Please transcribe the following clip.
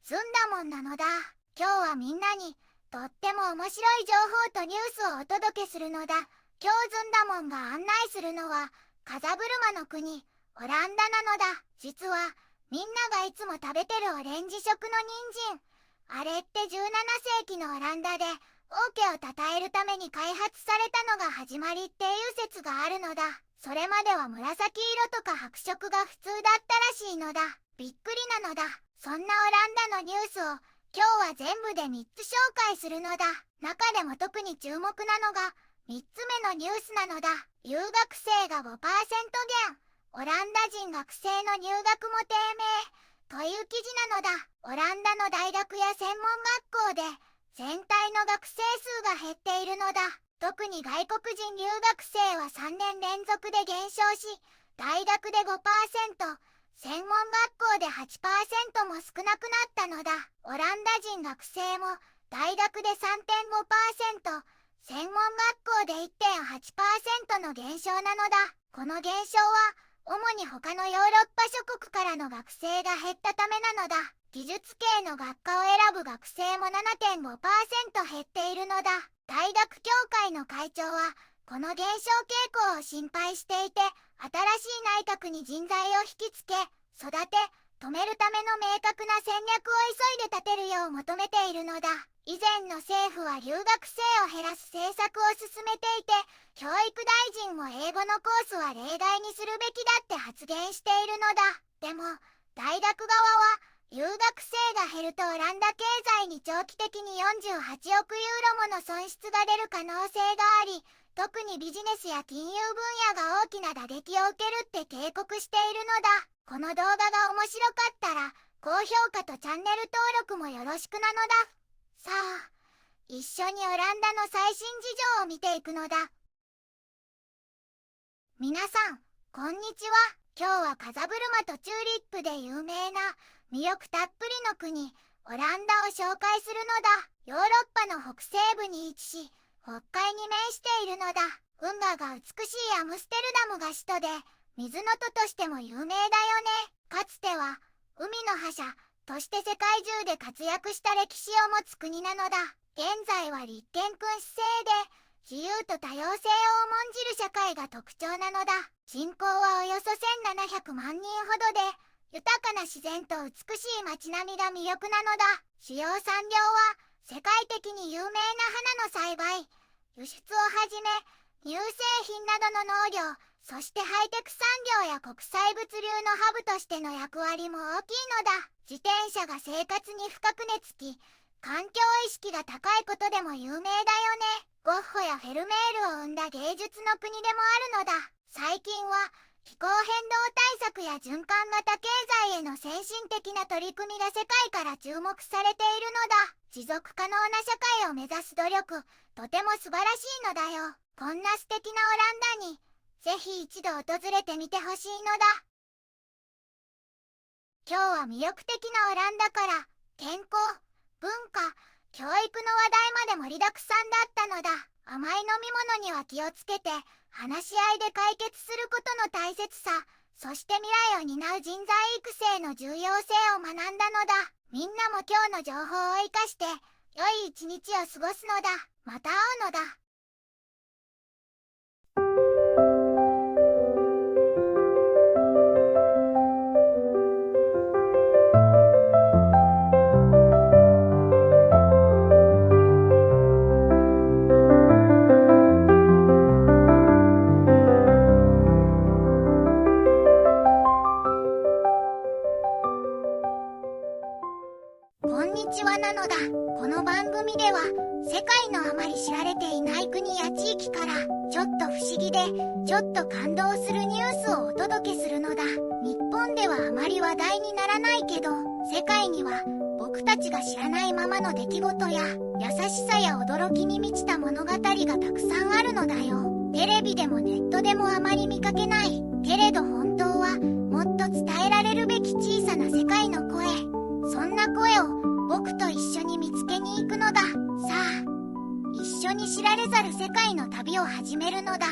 ずんだもんなのだ。今日はみんなにとっても面白い情報とニュースをお届けするのだ。今日ずんだもんが案内するのは風車の国オランダなのだ。実はみんながいつも食べてるオレンジ色の人参、あれって17世紀のオランダで王家を称えるために開発されたのが始まりっていう説があるのだ。それまでは紫色とか白色が普通だったらしいのだ。びっくりなのだ。そんなオランダのニュースを今日は全部で3つ紹介するのだ。中でも特に注目なのが3つ目のニュースなのだ。留学生が 5% 減、オランダ人学生の入学も低迷という記事なのだ。オランダの大学や専門学校で全体の学生数が減っているのだ。特に外国人留学生は3年連続で減少し、大学で 5%、専門学校で 8% も少なくなったのだ。オランダ人学生も大学で 3.5%、専門学校で 1.8% の減少なのだ。この減少は主に他のヨーロッパ諸国からの学生が減ったためなのだ。技術系の学科を選ぶ学生も 7.5% 減っているのだ。大学協会の会長はこの減少傾向を心配していて、新しい内閣に人材を引きつけ、育て、止めるための明確な戦略を急いで立てるよう求めているのだ。以前の政府は留学生を減らす政策を進めていて、教育大臣も英語のコースは例外にするべきだって発言しているのだ。でも、大学側は、留学生が減るとオランダ経済に長期的に48億ユーロもの損失が出る可能性があり、特にビジネスや金融分野が大きな打撃を受けるって警告しているのだ。この動画が面白かったら、高評価とチャンネル登録もよろしくなのだ。さあ、一緒にオランダの最新事情を見ていくのだ。皆さん、こんにちは。今日は風車とチューリップで有名な魅力たっぷりの国、オランダを紹介するのだ。ヨーロッパの北西部に位置し、北海に面しているのだ。運河が美しいアムステルダムが首都で、水の都としても有名だよね。かつては、海の覇者として世界中で活躍した歴史を持つ国なのだ。現在は立憲君主制で、自由と多様性を重んじる社会が特徴なのだ。人口はおよそ1700万人ほどで、豊かな自然と美しい街並みが魅力なのだ。主要産業は世界的に有名な花の栽培、輸出をはじめ乳製品などの農業、そしてハイテク産業や国際物流のハブとしての役割も大きいのだ。自転車が生活に深く根付き、環境意識が高いことでも有名だよね。ゴッホやフェルメールを生んだ芸術の国でもあるのだ。最近は気候変動対策や循環型経済への先進的な取り組みが世界から注目されているのだ。持続可能な社会を目指す努力、とても素晴らしいのだよ。こんな素敵なオランダに、ぜひ一度訪れてみてほしいのだ。今日は魅力的なオランダから、健康、文化、教育の話題まで盛りだくさんだったのだ。甘い飲み物には気をつけて、話し合いで解決することの大切さ、そして未来を担う人材育成の重要性を学んだのだ。みんなも今日の情報を生かして、良い一日を過ごすのだ。また会うのだ。こんにちはなのだ。この番組では世界のあまり知られていない国や地域からちょっと不思議でちょっと感動するニュースをお届けするのだ。日本ではあまり話題にならないけど、世界には僕たちが知らないままの出来事や優しさや驚きに満ちた物語がたくさんあるのだよ。テレビでもネットでもあまり見かけない。けれど本当はもっと伝えられるべき小さな世界の声。そんな声を僕と一緒に見つけに行くのだ。さあ、一緒に知られざる世界の旅を始めるのだ。